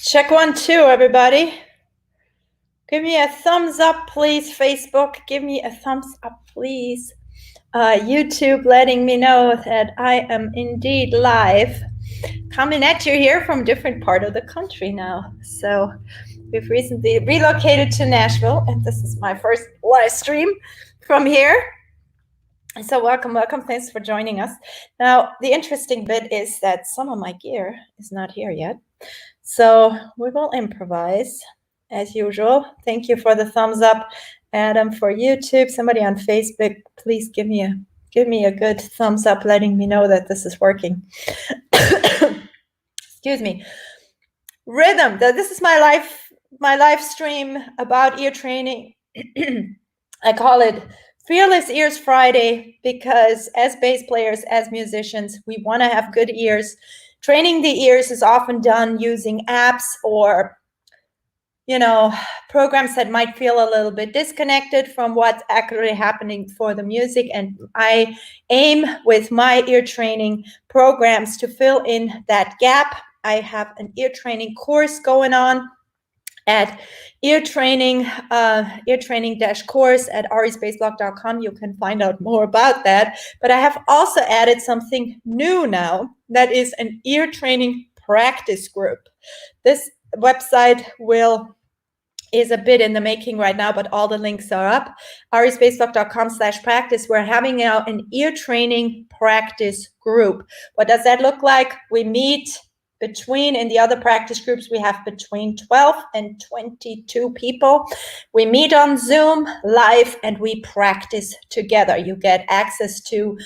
Check 1, 2, everybody. Give me a thumbs up, please. Facebook, give me a thumbs up, please. YouTube, letting me know that I am indeed live. Coming at you here from a different part of the country now. So we've recently relocated to Nashville, and this is my first live stream from here. So welcome. Thanks for joining us. Now, the interesting bit is that some of my gear is not here yet. So we will improvise as usual. Thank you for the thumbs up, Adam, for YouTube. Somebody on Facebook, please give me a good thumbs up, letting me know that this is working. Excuse me. Rhythm. This is my live stream about ear training. I call it Fearless Ears Friday because as bass players, as musicians, we want to have good ears. Training the ears is often done using apps or, programs that might feel a little bit disconnected from what's actually happening for the music. And I aim with my ear training programs to fill in that gap. I have an ear training course going on at eartraining-course at arisbassblog.com. You can find out more about that. But I have also added something new now, that is an ear training practice group. This website is a bit in the making right now, but all the links are up. arisbassblog.com/practice. We're having now an ear training practice group. What does that look like? We meet in the other practice groups, we have between 12 and 22 people. We meet on Zoom live and we practice together. You get access to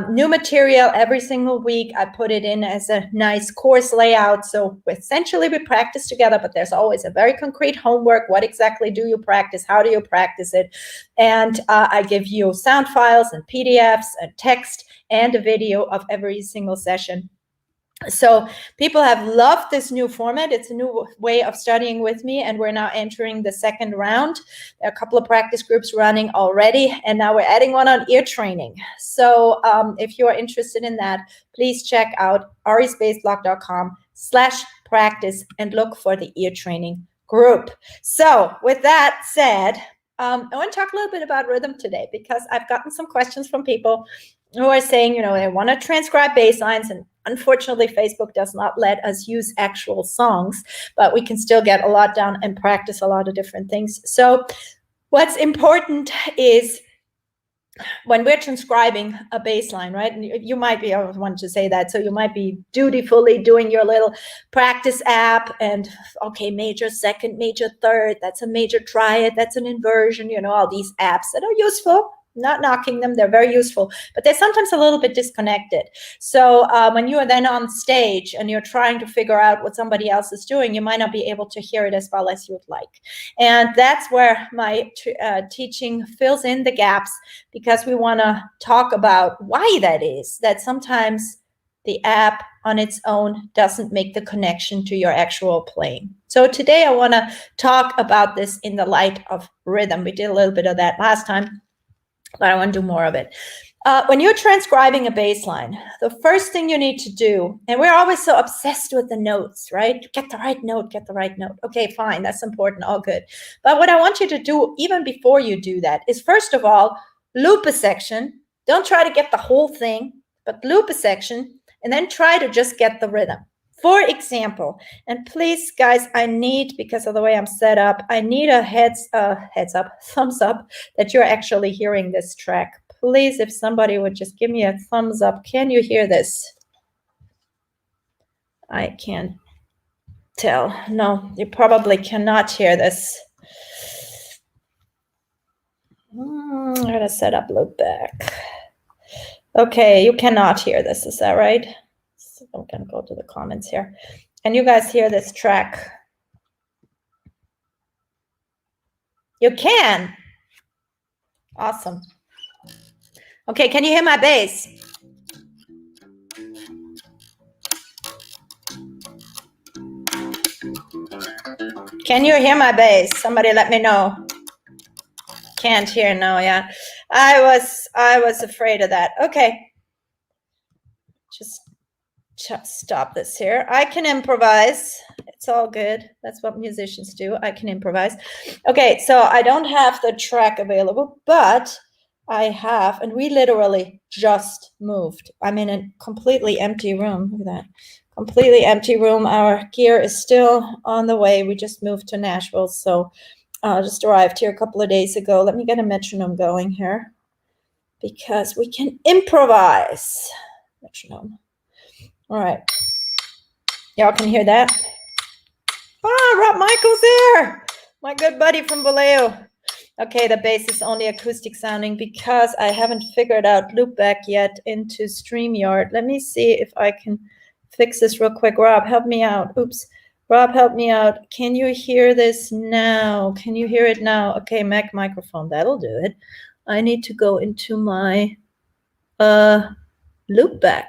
new material every single week. I put it in as a nice course layout. So essentially we practice together, but there's always a very concrete homework. What exactly do you practice? How do you practice it? And I give you sound files and PDFs and text and a video of every single session. So people have loved this new format. It's a new way of studying with me, and we're now entering the second round. There are a couple of practice groups running already, and now we're adding one on ear training. So if you are interested in that, please check out arisbassblog.com/practice and look for the ear training group. So with that said, I want to talk a little bit about rhythm today because I've gotten some questions from people who are saying, they want to transcribe bass lines, and unfortunately, Facebook does not let us use actual songs, but we can still get a lot done and practice a lot of different things. So what's important is when we're transcribing a bass line, right? And you might be, I want to say that, so you might be dutifully doing your little practice app and, okay, major second, major third, that's a major triad, that's an inversion, all these apps that are useful. Not knocking them, they're very useful, but they're sometimes a little bit disconnected. So when you are then on stage and you're trying to figure out what somebody else is doing, you might not be able to hear it as well as you would like. And that's where my teaching fills in the gaps, because we want to talk about why that is, that sometimes the app on its own doesn't make the connection to your actual playing. So today I want to talk about this in the light of rhythm. We did a little bit of that last time, but I want to do more of it. When you're transcribing a bass line, the first thing you need to do, and we're always so obsessed with the notes, right? Get the right note, get the right note. Okay, fine, that's important, all good. But what I want you to do even before you do that is, first of all, loop a section. Don't try to get the whole thing, but loop a section, and then try to just get the rhythm. For example, and please, guys, I need, because of the way I'm set up, I need a thumbs up that you're actually hearing this track. Please, if somebody would just give me a thumbs up. Can you hear this? I can't tell. No, you probably cannot hear this. I'm going to set up loop back. Okay, you cannot hear this. Is that right? So I'm going to go to the comments here. Can you guys hear this track? You can. Awesome. Okay, can you hear my bass? Can you hear my bass? Somebody let me know. Can't hear, no, yeah. I was afraid of that. Okay. Just stop this here. I can improvise. It's all good. That's what musicians do. I can improvise. Okay, so I don't have the track available, but I have, and we literally just moved. I'm in a completely empty room. Look at that. Completely empty room. Our gear is still on the way. We just moved to Nashville, so just arrived here a couple of days ago. Let me get a metronome going here because we can improvise. Metronome. All right. Y'all can hear that? Rob Michael's here. My good buddy from Vallejo. Okay, the bass is only acoustic sounding because I haven't figured out loopback yet into StreamYard. Let me see if I can fix this real quick. Rob, help me out. Oops. Rob, help me out. Can you hear this now? Can you hear it now? Okay, Mac microphone. That'll do it. I need to go into my loopback.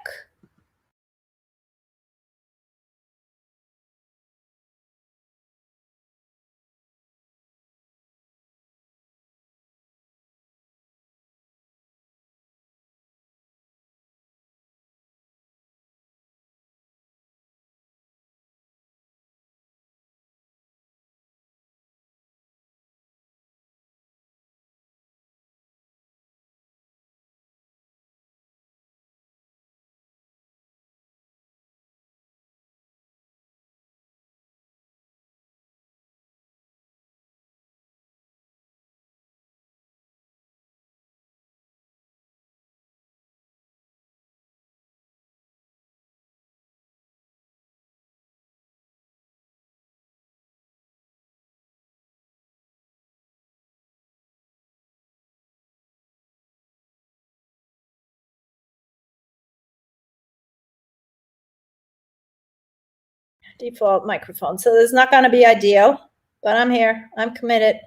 Default microphone. So this is not going to be ideal, but I'm here. I'm committed.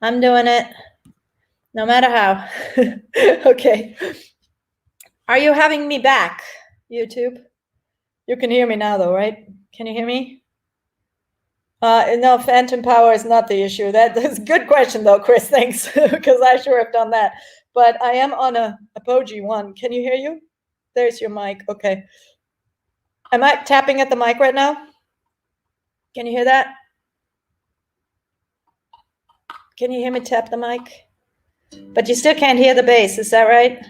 I'm doing it no matter how. Okay. Are you having me back, YouTube? You can hear me now, though, right? Can you hear me? No, phantom power is not the issue. That's a good question, though, Chris. Thanks, because I sure have done that. But I am on a Apogee 1. Can you hear you? There's your mic. Okay. Am I tapping at the mic right now? Can you hear that? Can you hear me tap the mic? But you still can't hear the bass. Is that right?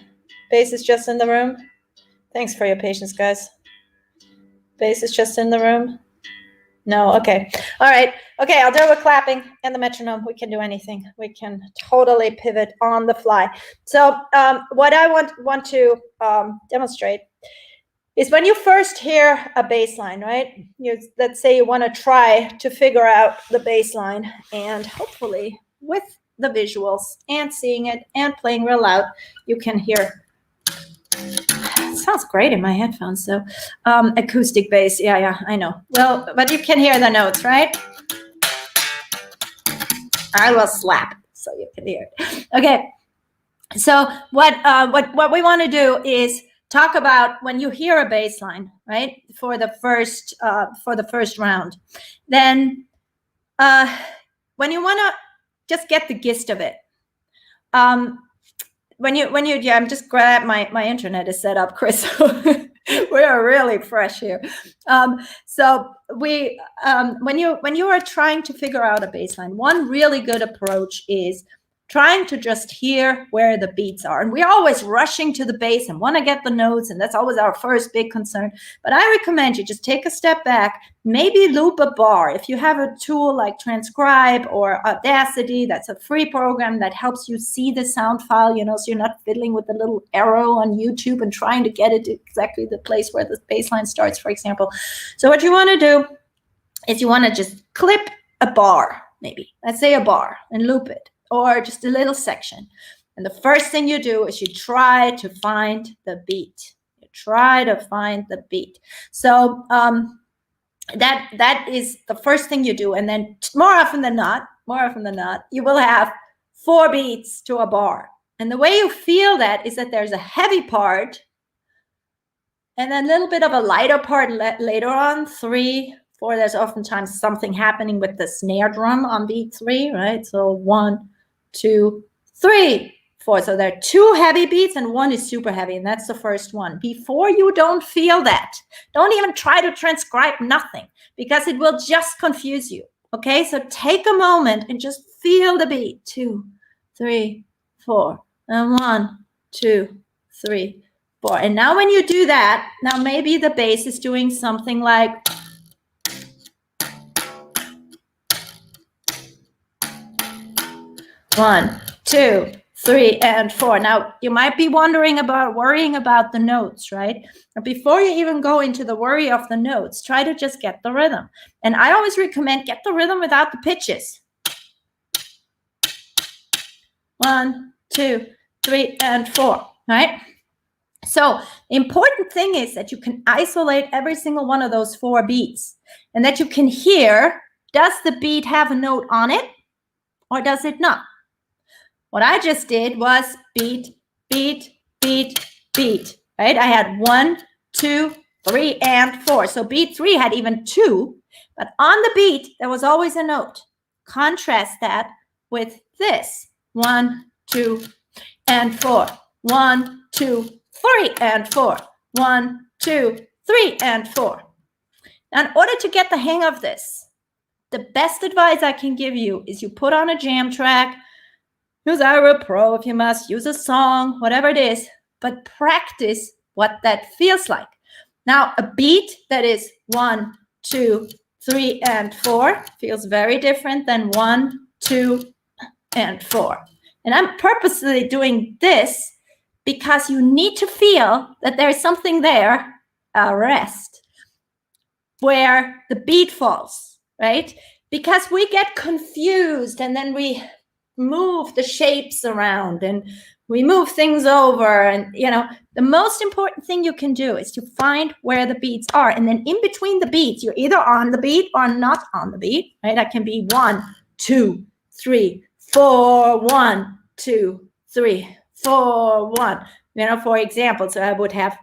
Bass is just in the room. Thanks for your patience, guys. Bass is just in the room. No, okay. All right. Okay, I'll do it with clapping and the metronome. We can do anything. We can totally pivot on the fly. So what I want to demonstrate is when you first hear a bass line, right? Let's say you want to try to figure out the bass line, and hopefully with the visuals and seeing it and playing real loud, you can hear. It sounds great in my headphones. So acoustic bass. Yeah, I know. Well, but you can hear the notes, right? I will slap so you can hear it. Okay. So what we want to do is talk about when you hear a bass line, right? For the first round. Then when you want to just get the gist of it. When you I'm just glad my internet is set up, Chris. We are really fresh here. So we when you are trying to figure out a bass line, one really good approach is trying to just hear where the beats are. And we're always rushing to the bass and want to get the notes, and that's always our first big concern. But I recommend you just take a step back, maybe loop a bar. If you have a tool like Transcribe or Audacity, that's a free program that helps you see the sound file, so you're not fiddling with the little arrow on YouTube and trying to get it to exactly the place where the bass line starts, for example. So what you want to do is you want to just clip a bar, maybe. Let's say a bar, and loop it. Or just a little section. And the first thing you do is you try to find the beat. You try to find the beat. So that is the first thing you do. And then more often than not, you will have 4 beats to a bar. And the way you feel that is that there's a heavy part and then a little bit of a lighter part later on, 3, 4. There's oftentimes something happening with the snare drum on beat 3, right? So 1, 2, 3, 4. So there are 2 heavy beats and 1 is super heavy, and that's the first one. Before you don't feel that, don't even try to transcribe nothing, because it will just confuse you. Okay, so take a moment and just feel the beat. 2, 3, 4, and 1, 2, 3, 4. And now when you do that, now maybe the bass is doing something like 1, 2, 3, and 4. Now, you might be worrying about the notes, right? But before you even go into the worry of the notes, try to just get the rhythm. And I always recommend get the rhythm without the pitches. 1, 2, 3, and 4, right? So the important thing is that you can isolate every single one of those 4 beats, and that you can hear, does the beat have a note on it or does it not? What I just did was beat, beat, beat, beat, right? I had 1, 2, 3, and 4. So beat 3 had even 2, but on the beat, there was always a note. Contrast that with this. 1, 2, and 4. 1, 2, 3, and 4. 1, 2, 3, and 4. Now, in order to get the hang of this, the best advice I can give you is you put on a jam track, use Ira Pro if you must, use a song, whatever it is, but practice what that feels like. Now, a beat that is 1, 2, 3, and 4 feels very different than 1, 2, and 4. And I'm purposely doing this because you need to feel that there is something there, a rest, where the beat falls, right? Because we get confused and then we move the shapes around and we move things over. And, you know, the most important thing you can do is to find where the beats are. And then in between the beats, you're either on the beat or not on the beat, right? That can be 1, 2, 3, 4, 1, 2, 3, 4, 1. You know, for example, so I would have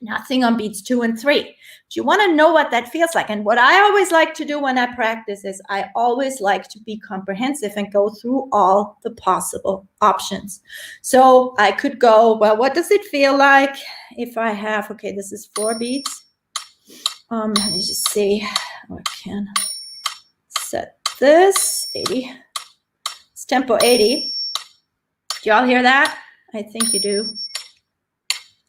nothing on beats 2 and 3. But you want to know what that feels like. And what I always like to do when I practice is I always like to be comprehensive and go through all the possible options. So I could go, well, what does it feel like if I have, okay, this is 4 beats. Let me just see. I can set this 80. It's tempo 80. Do y'all hear that? I think you do.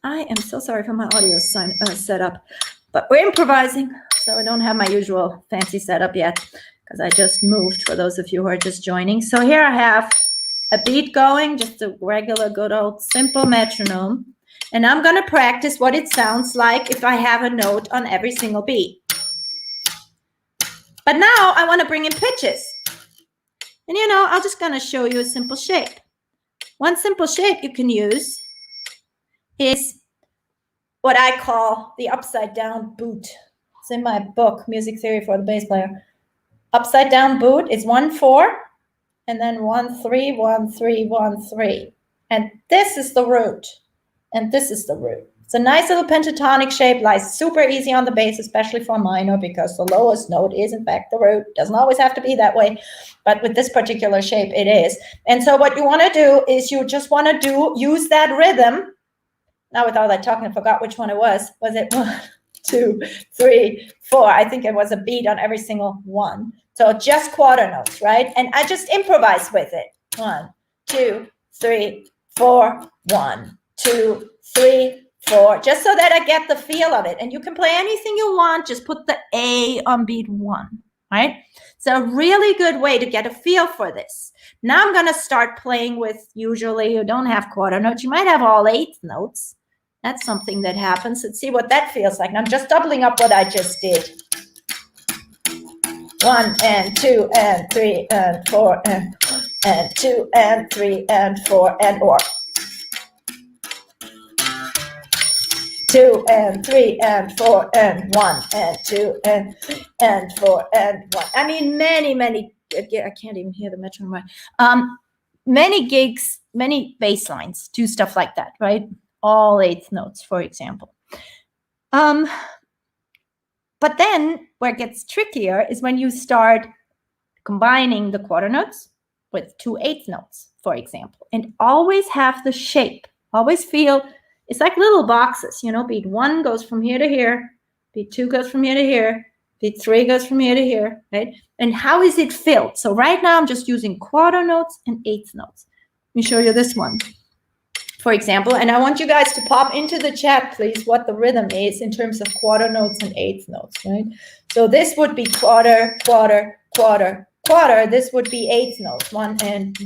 I am so sorry for my audio set up, but we're improvising, so I don't have my usual fancy setup yet because I just moved for those of you who are just joining. So here I have a beat going, just a regular good old simple metronome, and I'm going to practice what it sounds like if I have a note on every single beat. But now I want to bring in pitches. And you know, I'm just going to show you a simple shape. One simple shape you can use is what I call the upside down boot. It's in my book, Music Theory for the Bass Player. Upside down boot is 1, 4, and then 1, 3, 1, 3, 1, 3. And this is the root, and this is the root. It's a nice little pentatonic shape, lies super easy on the bass, especially for minor, because the lowest note is in fact the root. Doesn't always have to be that way, but with this particular shape, it is. And so what you want to do is you just want to use that rhythm. Now with all that talking, I forgot which one it was. Was it 1, 2, 3, 4? I think it was a beat on every single one. So just quarter notes, right? And I just improvise with it. 1, 2, 3, 4, 1, 2, 3, 4, just so that I get the feel of it. And you can play anything you want. Just put the A on beat 1, right? It's a really good way to get a feel for this. Now I'm going to start playing with, usually you don't have quarter notes. You might have all 8th notes. That's something that happens. Let's see what that feels like. And I'm just doubling up what I just did. 1 and 2 and 3 and 4 and 2 and 3 and 4 and or 2 and 3 and 4 and 1 and 2 and 4 and 1. I mean, many. I can't even hear the metronome. Many gigs, many bass lines do stuff like that, right? All 8th notes, for example. But then where it gets trickier is when you start combining the quarter notes with 2 8th notes, for example, and always have the shape. Always feel it's like little boxes, you know, beat 1 goes from here to here, beat 2 goes from here to here, beat 3 goes from here to here, right? And how is it filled? So right now I'm just using quarter notes and eighth notes. Let me show you this one, for example, and I want you guys to pop into the chat, please, what the rhythm is in terms of quarter notes and eighth notes, right? So this would be quarter, quarter, quarter, quarter. This would be eighth notes, 1 and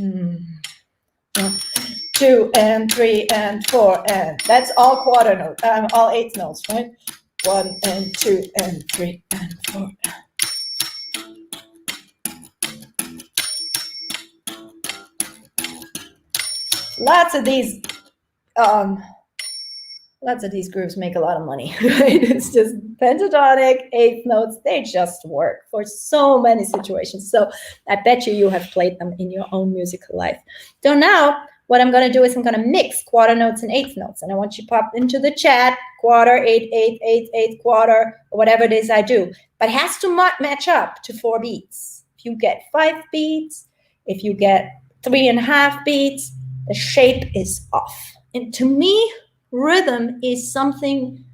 2 and 3 and 4, and that's all quarter notes, all eighth notes, right? 1 and 2 and 3 and 4. Lots of these groups make a lot of money, right? It's just pentatonic, eighth notes. They just work for so many situations. So I bet you have played them in your own musical life. So now what I'm going to do is I'm going to mix quarter notes and eighth notes. And I want you to pop into the chat, quarter, eighth, eighth, eighth, eighth, quarter, or whatever it is I do. But it has to match up to 4 beats. If you get 5 beats, if you get 3.5 beats, the shape is off. And to me, rhythm is something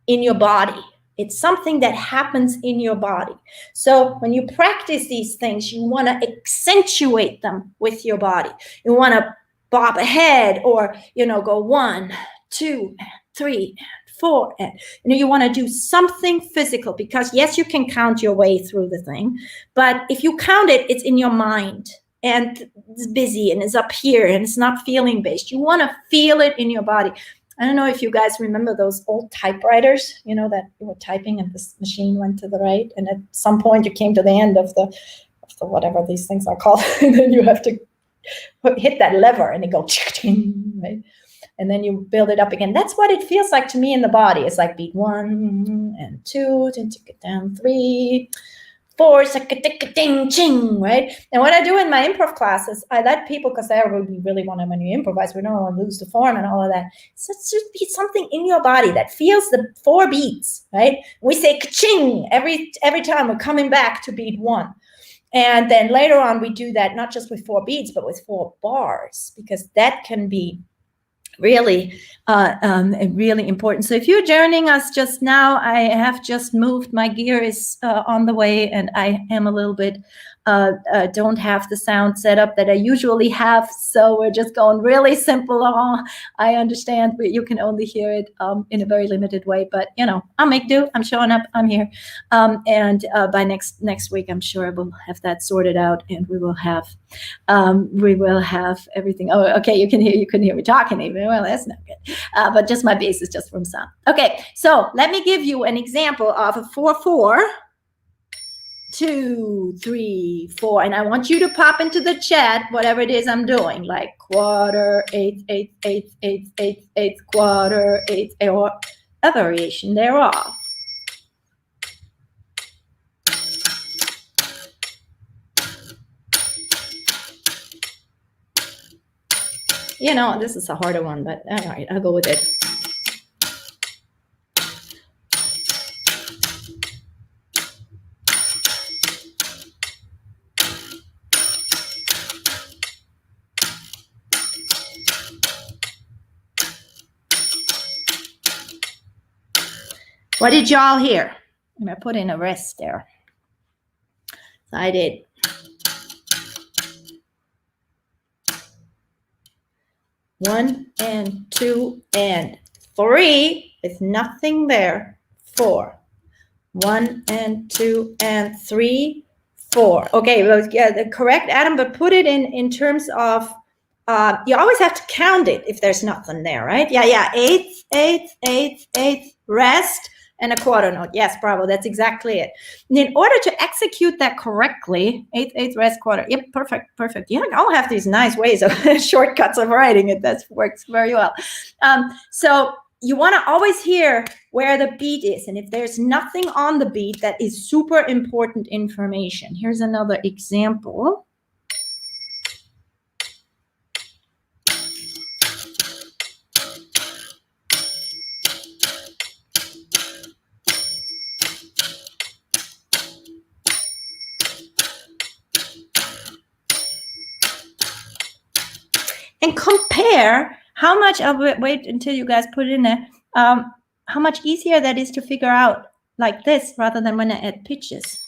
in your body. It's something that happens in your body. So when you practice these things, you want to accentuate them with your body. You want to bob ahead, or, you know, go 1, 2, 3, 4, and you want to do something physical, because yes, you can count your way through the thing, but if you count it, it's in your mind. And it's busy and it's up here and it's not feeling based. You want to feel it in your body. I don't know if you guys remember those old typewriters, you know, that you were typing and this machine went to the right. And at some point you came to the end of the whatever these things are called. And then you have to hit that lever and it goes, right? And then you build it up again. That's what it feels like to me in the body. It's like beat 1 and 2, then take it down 3, 4, ding, ching, right? And what I do in my improv classes, I let people, because they really want to, when you improvise, we don't want to lose the form and all of that. So it's just be something in your body that feels the 4 beats, right? We say ka-ching every time we're coming back to beat 1. And then later on, we do that not just with 4 beats, but with 4 bars, because that can be really really important. So if you're joining us just now, I have just moved. My gear is on the way, and I am a little bit don't have the sound set up that I usually have, so we're just going really simple. I understand, but you can only hear it in a very limited way, but you know, I'll make do. I'm showing up, I'm here, and by next week I'm sure I will have that sorted out, and we will have everything. Oh, okay, you couldn't hear me talking even. Well, that's not good, but just my bass is just from sound. Okay, so let me give you an example of a 4/4. 2, 3, 4, and I want you to pop into the chat whatever it is I'm doing, like quarter, eighth, eighth, eighth, eighth, eighth, eighth, quarter, eighth, or a variation thereof. You know, this is a harder one, but all right, I'll go with it. What did y'all hear? I'm going to put in a rest there. So I did. One and 2 and 3 with nothing there. 4. 1 and 2 and 3, 4. Okay, well, yeah, correct, Adam, but put it in terms of, you always have to count it if there's nothing there, right? Yeah, eighth, eighth, eighth, eighth, rest, and a quarter note. Yes, bravo, that's exactly it. And in order to execute that correctly, eighth, eighth, rest, quarter. Yep, perfect. You all have these nice ways of shortcuts of writing it. That works very well. So you want to always hear where the beat is. And if there's nothing on the beat, that is super important information. Here's another example. and compare how much, I'll wait until you guys put it in there, how much easier that is to figure out like this rather than when I add pitches.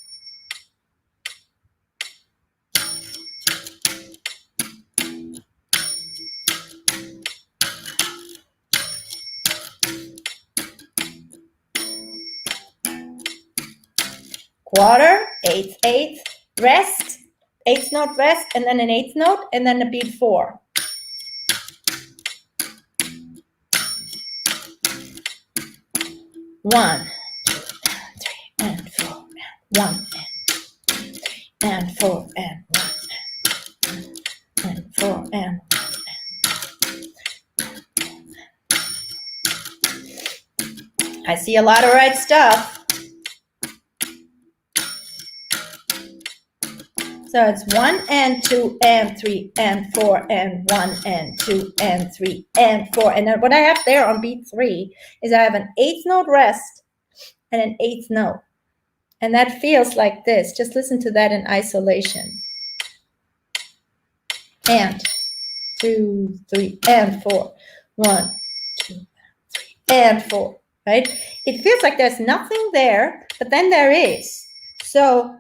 Quarter, eighth, eighth, rest, eighth note rest, and then an eighth note, and then a beat 4. One, 2, 3, and 4, and 1, and 4, and 1, and 4, and 1. I see a lot of right stuff. So it's 1 and 2 and 3 and 4 and 1 and 2 and 3 and 4. And then what I have there on beat 3 is I have an eighth note rest and an eighth note. And that feels like this. Just listen to that in isolation. And 2, 3, and 4. 1, 2, 3, and 4. Right? It feels like there's nothing there, but then there is. So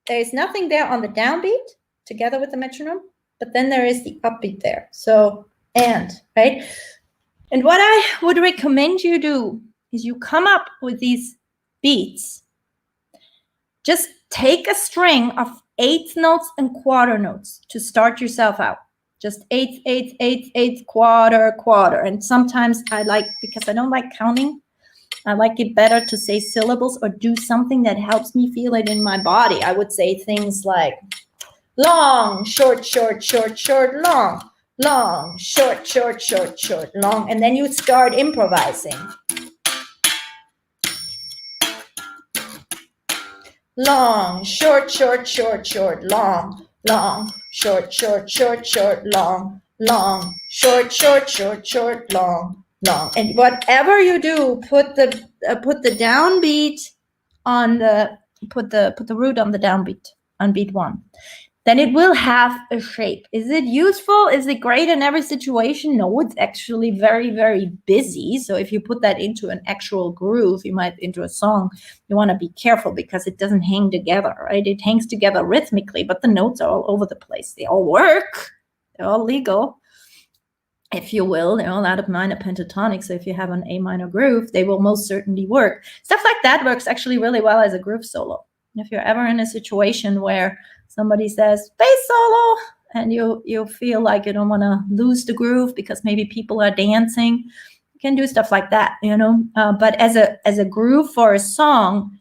there's nothing there on the downbeat together with the metronome, but then there is the upbeat there. So, and, right? And what I would recommend you do is you come up with these beats. Just take a string of eighth notes and quarter notes to start yourself out. Just eighth, eighth, eighth, eighth, quarter, quarter. And sometimes I like, because I don't like counting, I like it better to say syllables or do something that helps me feel it in my body. I would say things like long, short, short, short, short, long, long, short, short, short, short, long. And then you start improvising. Long, short, short, short, short, long, long, short, short, short, short, long, long, short, short, short, short, long. Long. And whatever you do, put the downbeat on put the root on the downbeat on beat 1. Then it will have a shape. Is it useful? Is it great in every situation? No, it's actually very, very busy. So if you put that into an actual groove, into a song, you want to be careful because it doesn't hang together, right? It hangs together rhythmically, but the notes are all over the place. They all work. They're all legal, if you will. They're all out of minor pentatonic. So if you have an A minor groove, they will most certainly work. Stuff like that works actually really well as a groove solo. If you're ever in a situation where somebody says bass solo and you feel like you don't want to lose the groove because maybe people are dancing, you can do stuff like that, but as a groove for a song,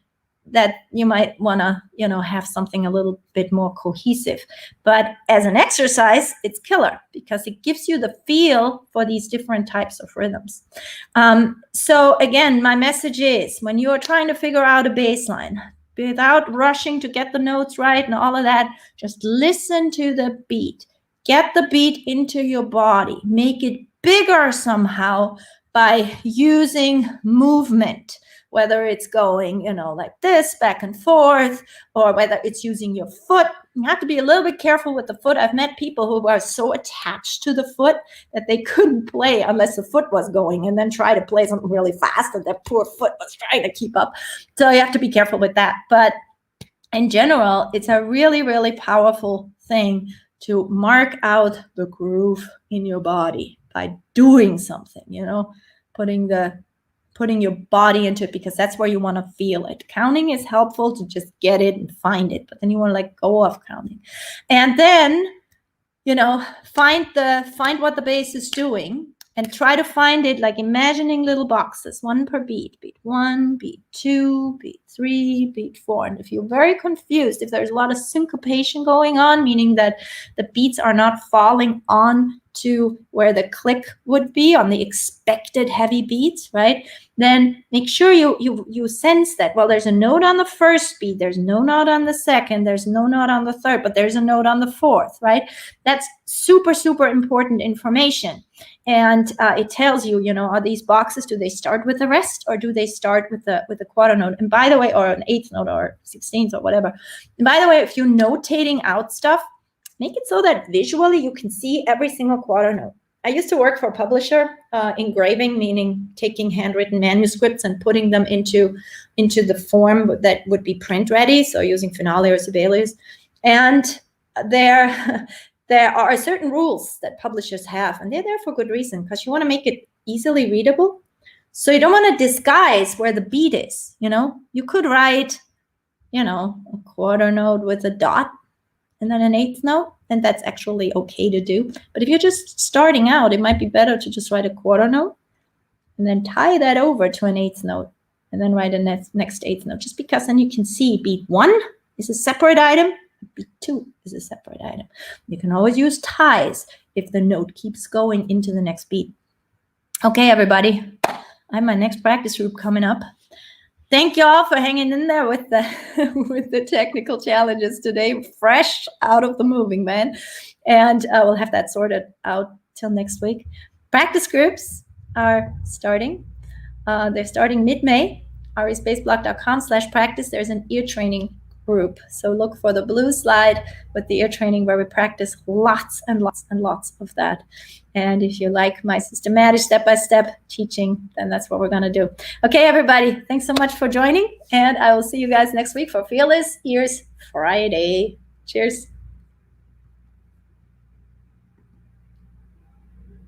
that you might want to, have something a little bit more cohesive. But as an exercise, it's killer because it gives you the feel for these different types of rhythms. So again, my message is when you are trying to figure out a bass line, without rushing to get the notes right and all of that, just listen to the beat. Get the beat into your body. Make it bigger somehow by using movement. Whether it's going, like this, back and forth, or whether it's using your foot. You have to be a little bit careful with the foot. I've met people who are so attached to the foot that they couldn't play unless the foot was going and then try to play something really fast and their poor foot was trying to keep up. So you have to be careful with that. But in general, it's a really, really powerful thing to mark out the groove in your body by doing something, putting your body into it, because that's where you want to feel it. Counting is helpful to just get it and find it, but then you want to let go of counting. And then, find what the bass is doing and try to find it like imagining little boxes, one per beat. Beat 1, beat 2, beat 3, beat 4. And if you're very confused, if there's a lot of syncopation going on, meaning that the beats are not falling on to where the click would be on the expected heavy beats, right? Then make sure you sense that, well, there's a note on the first beat, there's no note on the second, there's no note on the third, but there's a note on the fourth, right? That's super, super important information. And it tells you, are these boxes, do they start with the rest or do they start with the quarter note? And by the way, or an eighth note or 16th or whatever. And by the way, if you're notating out stuff, make it so that visually you can see every single quarter note. I used to work for a publisher, engraving, meaning taking handwritten manuscripts and putting them into the form that would be print ready, so using Finale or Sibelius. And there are certain rules that publishers have, and they're there for good reason, because you want to make it easily readable. So you don't want to disguise where the beat is. You could write, a quarter note with a dot and then an eighth note, and that's actually okay to do. But if you're just starting out, it might be better to just write a quarter note and then tie that over to an eighth note and then write a next eighth note, just because then you can see beat 1 is a separate item, beat 2 is a separate item. You can always use ties if the note keeps going into the next beat. Okay, everybody, I have my next practice group coming up. Thank you all for hanging in there with the technical challenges today, fresh out of the moving, man. And we'll have that sorted out till next week. Practice groups are starting. They're starting mid-May. arispaceblock.com/practice. There's an ear training group. So look for the blue slide with the ear training, where we practice lots and lots and lots of that. And if you like my systematic step-by-step teaching, then that's what we're going to do. Okay, everybody, thanks so much for joining. And I will see you guys next week for Fearless Ears Friday. Cheers.